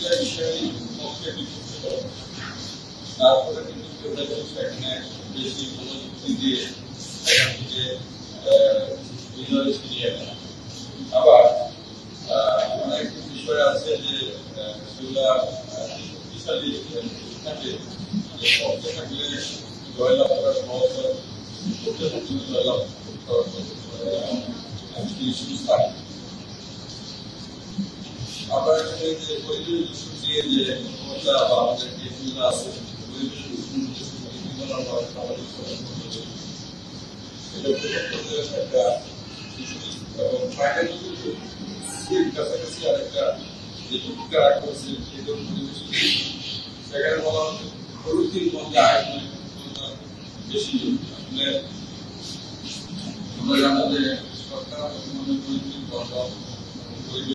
দুইটা বিষয় পক্ষে বিপক্ষে করে তারপরে কিন্তু কেউ দেখা যাচ্ছে এখানে বেশি কোনো যুক্তি দিয়ে এখান থেকে বিজয় ছিনিয়ে নেয়। আবার অনেক বিষয় আছে যে সেগুলা শক্তিশালী থাকে, যে পক্ষে থাকলে জয়লাভ করা সহজ হয়, পক্ষে থাকলে জয়লাভ করা থাকে। আবার এখানে যে পরিবেশ দূষণ দিয়ে যে ক্ষমতা বা আমাদের যে সুবিধা আছে, পরিবেশ দূষণ একটা এবং ফাইনাল কাছাকাছি আরেকটা যে টুকটা করছে সেগুলো পরিবেশ সেখানে বলা হচ্ছে প্রযুক্তির মধ্যে আয়োজনের বেশি আসলে আমরা জানি যে সরকার প্রযুক্তির